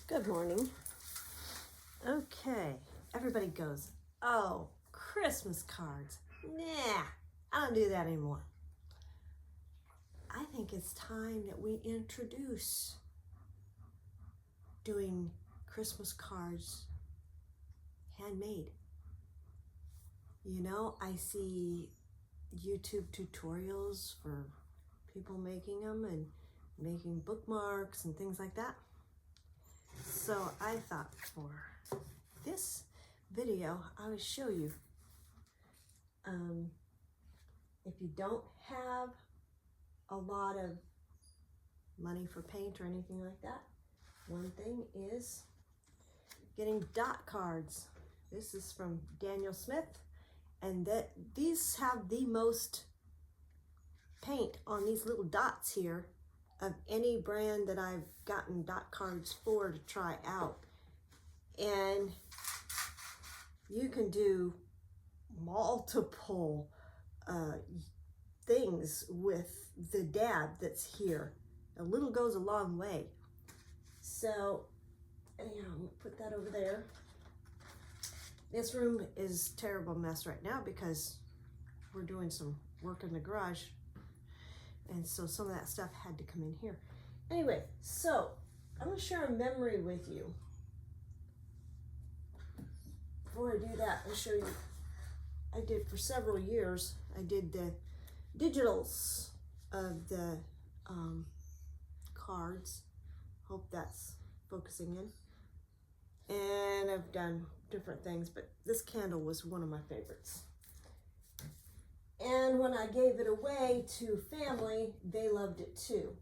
Good morning. Okay, everybody goes, oh, Christmas cards. Nah, I don't do that anymore. I think it's time that we introduce doing Christmas cards handmade. You know, I see YouTube tutorials for people making them and making bookmarks and things like that. So I thought for this video, I would show you if you don't have a lot of money for paint or anything like that, one thing is getting dot cards. This is from Daniel Smith, and these have the most paint on these little dots here of any brand that I've gotten dot cards for to try out. And you can do multiple things with the dab that's here. A little goes a long way. So, anyhow, I'm gonna put that over there. This room is a terrible mess right now because we're doing some work in the garage. And so some of that stuff had to come in here. Anyway, so I'm gonna share a memory with you. Before I do that, I'll show you, I did for several years, I did the digitals of the cards. Hope that's focusing in. And I've done different things, but this candle was one of my favorites. And when I gave it away to family, they loved it too.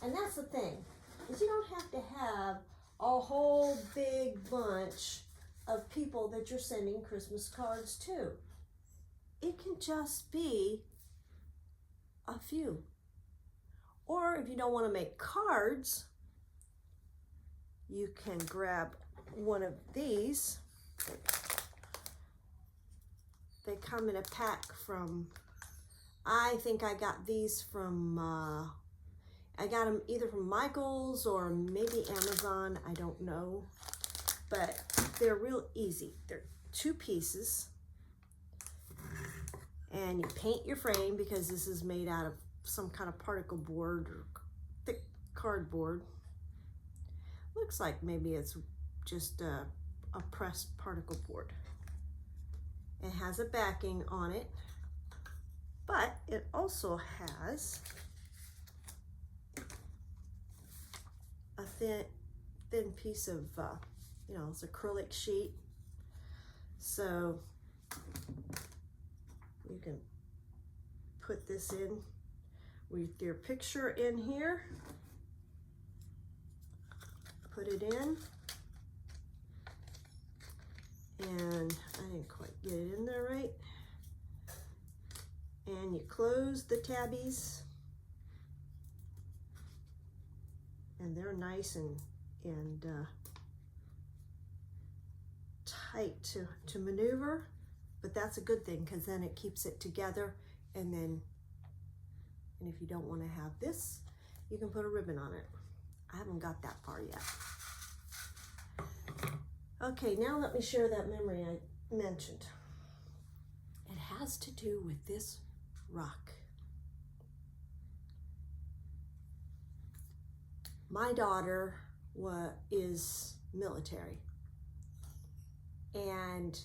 And that's the thing, is you don't have to have a whole big bunch of people that you're sending Christmas cards to. It can just be a few. Or if you don't want to make cards, you can grab one of these. They come in a pack from, I think I got these from, I got them either from Michael's or maybe Amazon, I don't know. But they're real easy. They're 2 pieces. And you paint your frame because this is made out of some kind of particle board or thick cardboard. Looks like maybe it's just a pressed particle board. It has a backing on it, but it also has a thin piece of, it's acrylic sheet. So you can put this in with your picture in here, put it in, and I didn't quite get it in there right. And you close the tabbies, and they're nice and tight to maneuver, but that's a good thing because then it keeps it together. And if you don't want to have this, you can put a ribbon on it. I haven't got that far yet. Okay, now let me share that memory I mentioned. It has to do with this rock. My daughter is military, and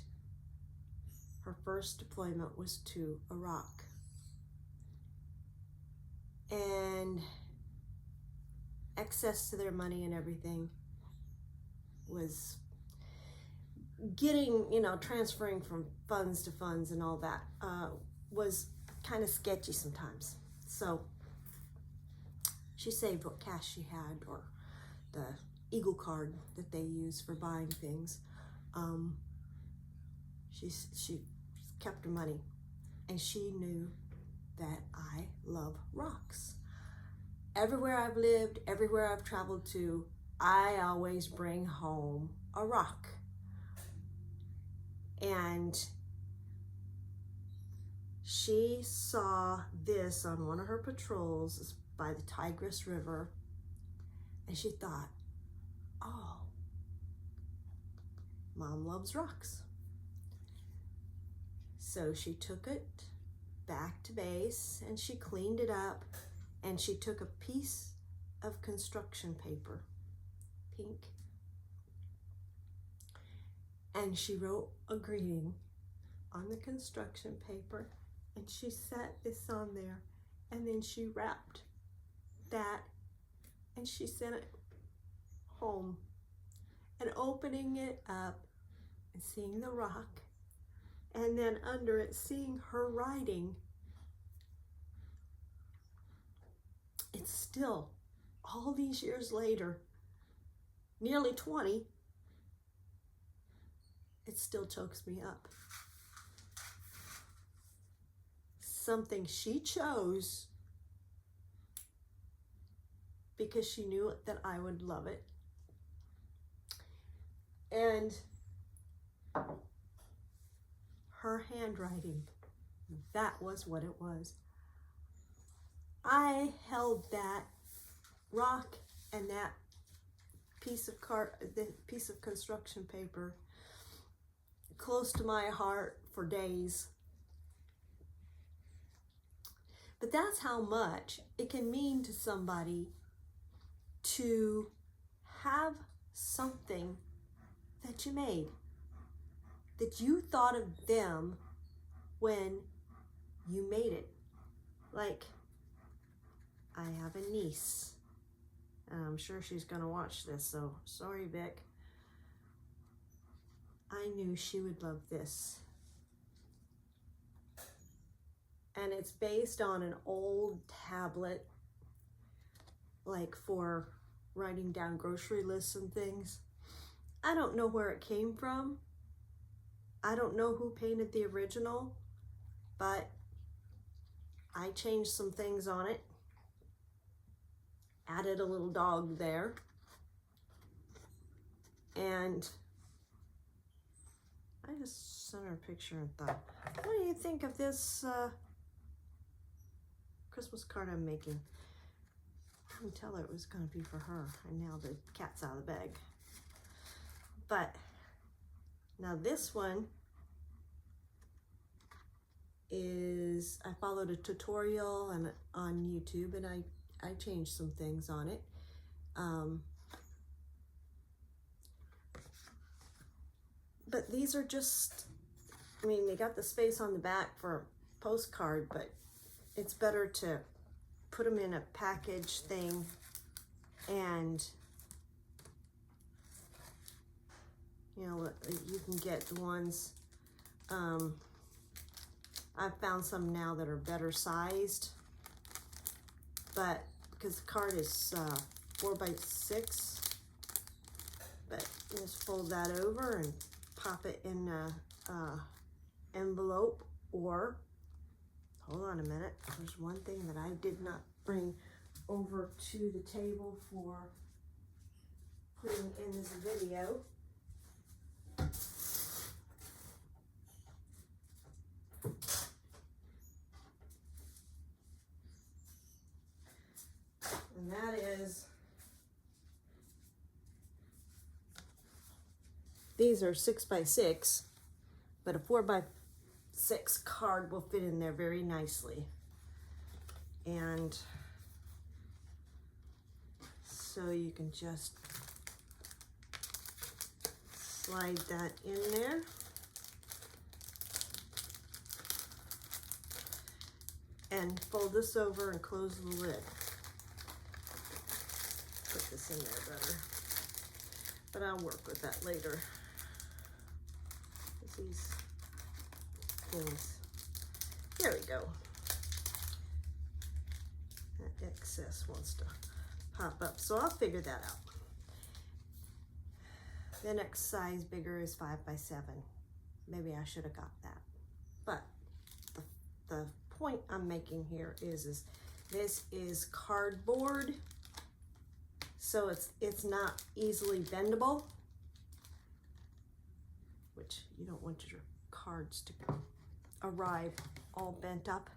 her first deployment was to Iraq. And access to their money and everything was getting, transferring from funds to funds and all that was kind of sketchy sometimes. So she saved what cash she had, or the Eagle card that they use for buying things. She kept her money, and she knew that I love rocks. Everywhere I've lived, everywhere I've traveled to, I always bring home a rock. And she saw this on one of her patrols by the Tigris River, and she thought, oh, Mom loves rocks. So she took it back to base and she cleaned it up, and she took a piece of construction paper, pink, and she wrote a greeting on the construction paper, and she set this on there, and then she wrapped that and she sent it home. And opening it up and seeing the rock, and then under it seeing her writing, it's still, all these years later, nearly 20, it still chokes me up. Something she chose because she knew that I would love it. And her handwriting, that was what it was. I held that rock and that piece of construction paper close to my heart for days. But that's how much it can mean to somebody to have something that you made, that you thought of them when you made it. Like, I have a niece, and I'm sure she's gonna watch this, so sorry, Vic. I knew she would love this. And it's based on an old tablet, like for writing down grocery lists and things. I don't know where it came from. I don't know who painted the original, but I changed some things on it. Added a little dog there. And I just sent her a picture and thought, what do you think of this Christmas card I'm making? I didn't tell her it was going to be for her, and now the cat's out of the bag. But now this one is, I followed a tutorial on YouTube, and I changed some things on it. But these are just, I mean, they got the space on the back for a postcard, but it's better to put them in a package thing, and you know, you can get the ones, I've found some now that are better sized, but because the card is 4x6, but just fold that over and pop it in a envelope. Or hold on a minute, there's one thing that I did not bring over to the table for putting in this video. And that is, these are 6x6, but a 4x6 card will fit in there very nicely. And so you can just slide that in there. And fold this over and close the lid. Put this in there better, but I'll work with that later. These things, there we go. That excess wants to pop up, so I'll figure that out. The next size bigger is 5x7. Maybe I should have got that, but the point I'm making here is this is cardboard, so it's not easily bendable, which you don't want your cards to arrive all bent up.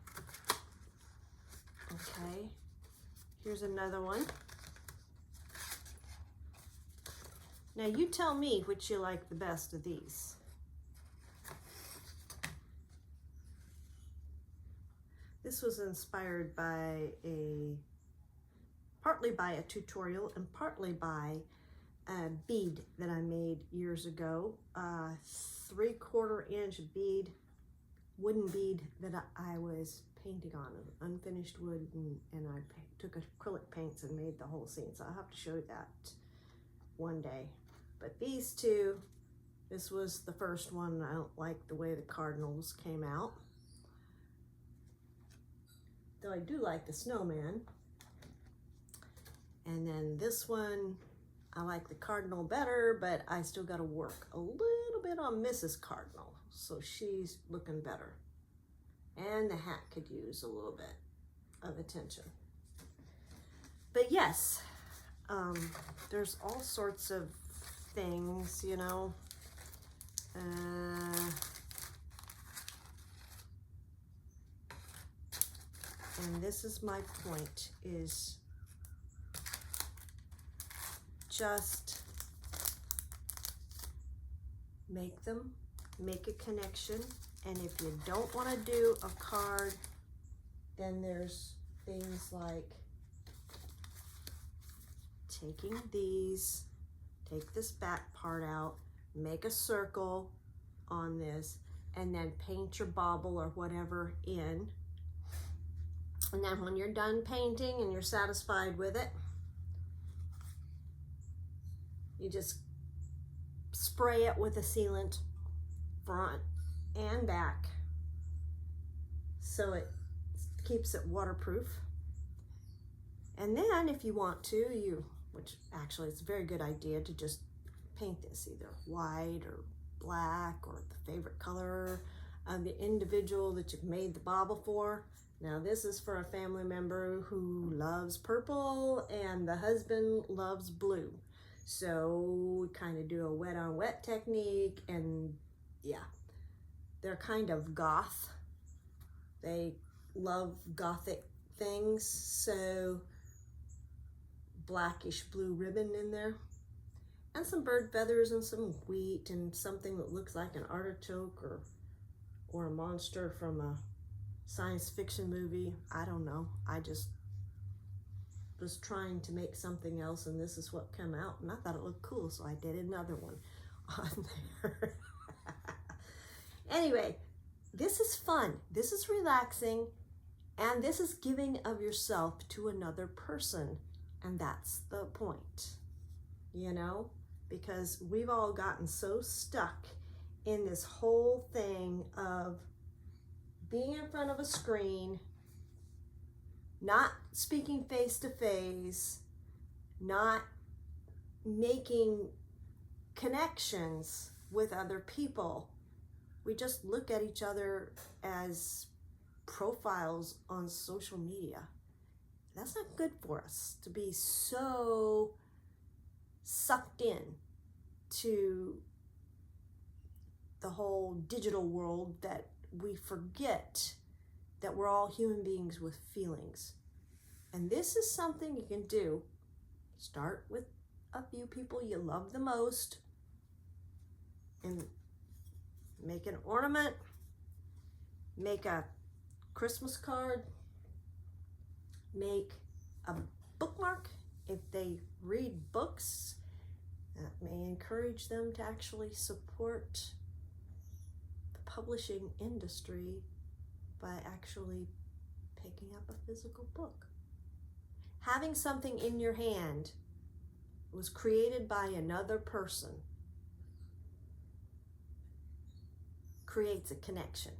Okay, here's another one. Now you tell me which you like the best of these. This was inspired by partly by a tutorial and partly by a bead that I made years ago. 3/4 inch bead, wooden bead that I was painting on unfinished wood, and I took acrylic paints and made the whole scene. So I'll have to show you that one day. But these two, this was the first one. I don't like the way the cardinals came out. Though I do like the snowman. And then this one, I like the cardinal better, but I still got to work a little bit on Mrs. Cardinal. So she's looking better. And the hat could use a little bit of attention. But yes, there's all sorts of things, you know. And this is my point, is just make them, make a connection. And if you don't want to do a card, then there's things like taking these, take this back part out, make a circle on this, and then paint your bauble or whatever in. And then when you're done painting and you're satisfied with it, you just spray it with a sealant front and back so it keeps it waterproof. And then if you want to, which actually it's a very good idea to just paint this either white or black or the favorite color of the individual that you've made the bauble for. Now this is for a family member who loves purple and the husband loves blue. So we kind of do a wet on wet technique, and yeah, they're kind of goth. They love gothic things, so blackish blue ribbon in there, and some bird feathers and some wheat and something that looks like an artichoke or a monster from a science fiction movie. I don't know. I just was trying to make something else, and this is what came out, and I thought it looked cool, so I did another one on there. Anyway, this is fun, this is relaxing, and this is giving of yourself to another person, and that's the point, you know, because we've all gotten so stuck in this whole thing of being in front of a screen, not speaking face to face, not making connections with other people. We just look at each other as profiles on social media. That's not good for us to be so sucked in to the whole digital world that we forget that we're all human beings with feelings. And this is something you can do. Start with a few people you love the most and make an ornament, make a Christmas card, make a bookmark. If they read books, that may encourage them to actually support the publishing industry by actually picking up a physical book. Having something in your hand was created by another person creates a connection.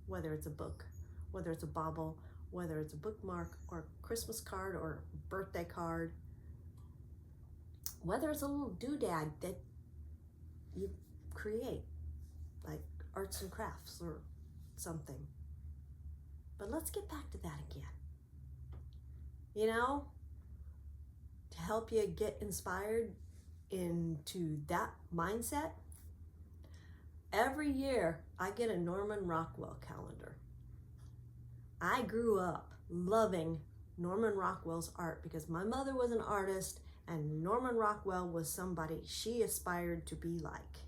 Whether it's a book, whether it's a bauble, whether it's a bookmark or a Christmas card or a birthday card, whether it's a little doodad that you create, like arts and crafts or something. But let's get back to that again. You know, to help you get inspired into that mindset, every year I get a Norman Rockwell calendar. I grew up loving Norman Rockwell's art, because my mother was an artist and Norman Rockwell was somebody she aspired to be like.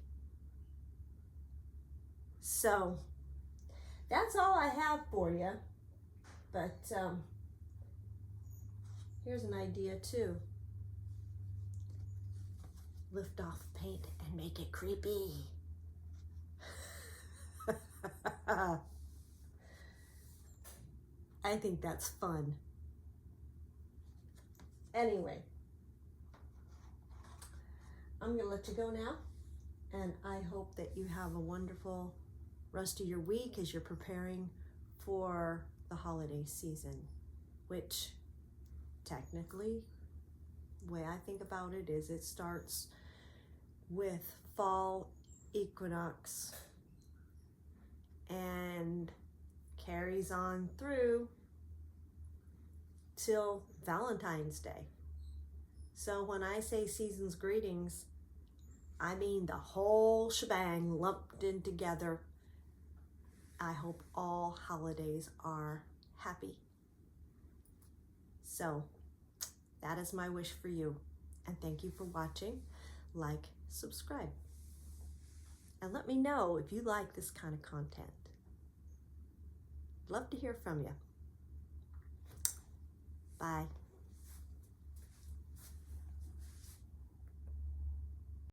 So that's all I have for you. But here's an idea too. Lift off paint and make it creepy. I think that's fun. Anyway, I'm gonna let you go now, and I hope that you have a wonderful rest of your week as you're preparing for the holiday season, which technically, the way I think about it is it starts with fall equinox and carries on through till Valentine's Day. So when I say season's greetings, I mean the whole shebang lumped in together. I hope all holidays are happy. So that is my wish for you. And thank you for watching. Like, subscribe. And let me know if you like this kind of content. Love to hear from you. Bye.